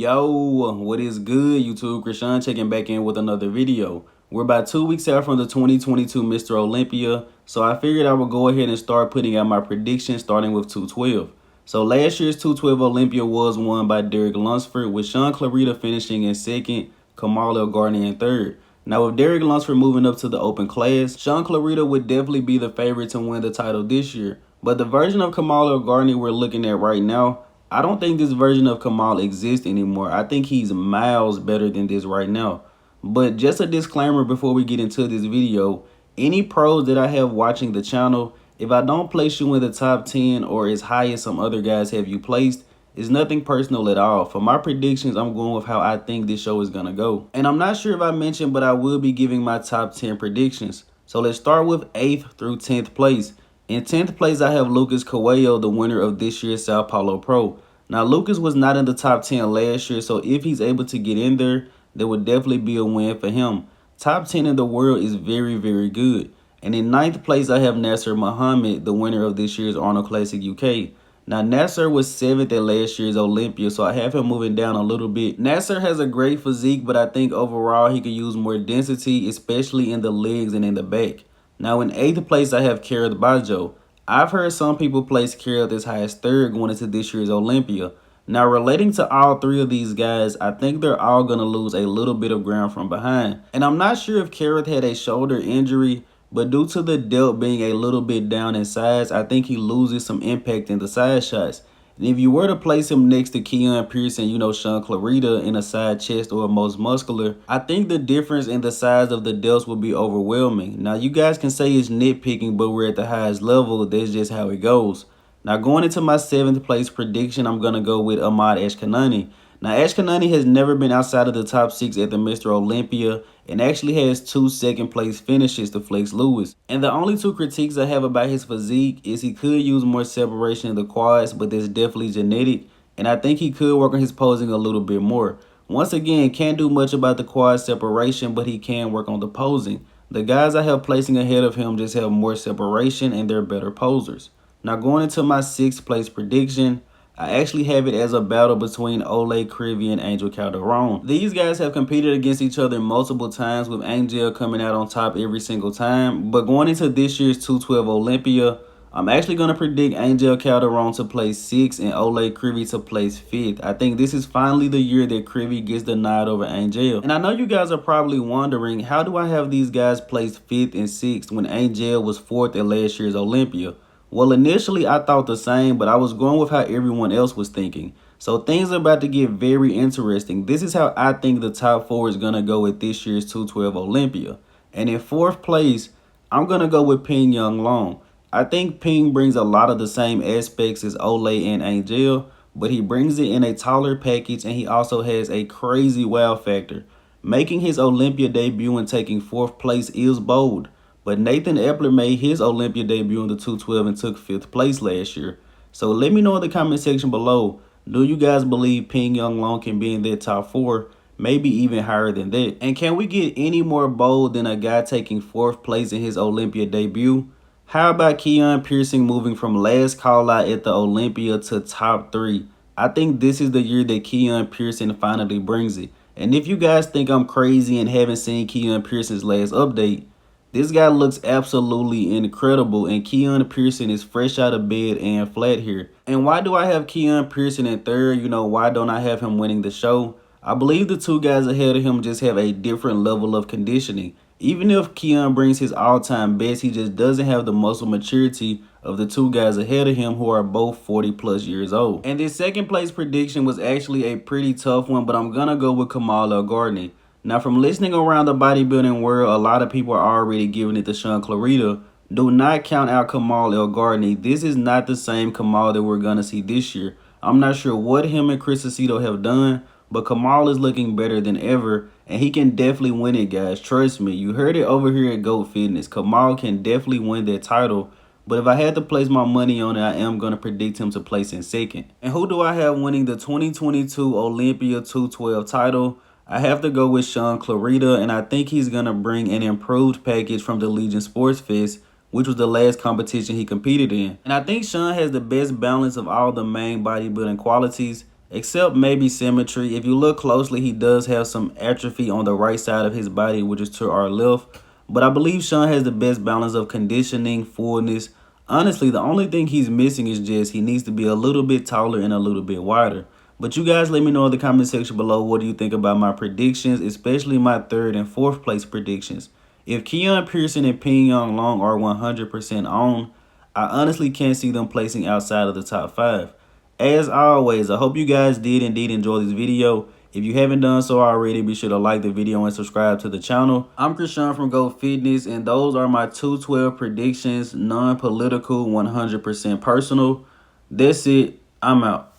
Yo, what is good, YouTube? Krishan checking back in with another video. We're about 2 weeks out from the 2022 Mr. Olympia, so I figured I would go ahead and start putting out my predictions starting with 212. So last year's 212 Olympia was won by Derek Lunsford, with Sean Clarita finishing in second, Kamal El-Gardner in third. Now, with Derek Lunsford moving up to the open class, Sean Clarita would definitely be the favorite to win the title this year. But the version of Kamal El-Gardner we're looking at right now, I don't think this version of Kamal exists anymore. I think he's miles better than this right now. But just a disclaimer before we get into this video, any pros that I have watching the channel, if I don't place you in the top 10 or as high as some other guys have you placed, it's nothing personal at all. For my predictions, I'm going with how I think this show is going to go. And I'm not sure if I mentioned, but I will be giving my top 10 predictions. So let's start with 8th through 10th place. In 10th place, I have Lucas Coelho, the winner of this year's Sao Paulo Pro. Now, Lucas was not in the top 10 last year, so if he's able to get in there, there would definitely be a win for him. Top 10 in the world is very, very good. And in 9th place, I have Nasser Muhammad, the winner of this year's Arnold Classic UK. Now, Nasser was 7th at last year's Olympia, so I have him moving down a little bit. Nasser has a great physique, but I think overall he could use more density, especially in the legs and in the back. Now, in 8th place, I have Kareth Bajo. I've heard some people place Kareth as high as 3rd going into this year's Olympia. Now, relating to all three of these guys, I think they're all going to lose a little bit of ground from behind. And I'm not sure if Kareth had a shoulder injury, but due to the delt being a little bit down in size, I think he loses some impact in the side shots. And if you were to place him next to Keon Pearson, you know, Sean Clarita in a side chest or most muscular, I think the difference in the size of the delts will be overwhelming. Now, you guys can say it's nitpicking, but we're at the highest level. That's just how it goes. Now, going into my 7th place prediction, I'm going to go with Ahmad Ashkanani. Now, Ashkanani has never been outside of the top 6 at the Mr. Olympia and actually has 2 second place finishes to Flex Lewis. And the only 2 critiques I have about his physique is he could use more separation in the quads, but that's definitely genetic. And I think he could work on his posing a little bit more. Once again, can't do much about the quad separation, but he can work on the posing. The guys I have placing ahead of him just have more separation and they're better posers. Now, going into my 6th place prediction, I actually have it as a battle between Ole Crivy and Angel Calderon. These guys have competed against each other multiple times, with Angel coming out on top every single time. But going into this year's 212 Olympia, I'm actually going to predict Angel Calderon to place 6th and Ole Crivy to place 5th. I think this is finally the year that Crivy gets the nod over Angel. And I know you guys are probably wondering, how do I have these guys placed 5th and 6th when Angel was 4th at last year's Olympia? Well, initially, I thought the same, but I was going with how everyone else was thinking. So things are about to get very interesting. This is how I think the top 4 is going to go at this year's 212 Olympia. And in 4th place, I'm going to go with Ping Young Long. I think Ping brings a lot of the same aspects as Ole and Angel, but he brings it in a taller package, and he also has a crazy wow factor. Making his Olympia debut and taking 4th place is bold. But Nathan Epler made his Olympia debut in the 212 and took 5th place last year. So let me know in the comment section below, do you guys believe Ping Young Long can be in that top 4? Maybe even higher than that. And can we get any more bold than a guy taking 4th place in his Olympia debut? How about Keon Pearson moving from last call out at the Olympia to top 3? I think this is the year that Keon Pearson finally brings it. And if you guys think I'm crazy and haven't seen Keon Pearson's last update, this guy looks absolutely incredible, and Keon Pearson is fresh out of bed and flat here. And why do I have Keon Pearson in 3rd? You know, why don't I have him winning the show? I believe the 2 guys ahead of him just have a different level of conditioning. Even if Keon brings his all-time best, he just doesn't have the muscle maturity of the 2 guys ahead of him who are both 40 plus years old. And this 2nd place prediction was actually a pretty tough one, but I'm going to go with Kamal El-Gardner. Now, from listening around the bodybuilding world, a lot of people are already giving it to Sean Clarita. Do not count out Kamal El-Gardner. This is not the same Kamal that we're going to see this year. I'm not sure what him and Chris Aceto have done, but Kamal is looking better than ever, and he can definitely win it, guys. Trust me. You heard it over here at GOAT Fitness. Kamal can definitely win that title, but if I had to place my money on it, I am going to predict him to place in 2nd. And who do I have winning the 2022 Olympia 212 title? I have to go with Sean Clarita, and I think he's going to bring an improved package from the Legion Sports Fest, which was the last competition he competed in. And I think Sean has the best balance of all the main bodybuilding qualities. except maybe symmetry. If you look closely, he does have some atrophy on the right side of his body, which is to our left. But I believe Sean has the best balance of conditioning, fullness. Honestly, the only thing he's missing is just he needs to be a little bit taller and a little bit wider. But you guys let me know in the comment section below, what do you think about my predictions, especially my third and fourth place predictions. If Keon Pearson and Ping Young Long are 100% on, I honestly can't see them placing outside of the top 5. As always, I hope you guys did indeed enjoy this video. If you haven't done so already, be sure to like the video and subscribe to the channel. I'm Krishan from Go Fitness, and those are my 212 predictions, non-political, 100% personal. That's it. I'm out.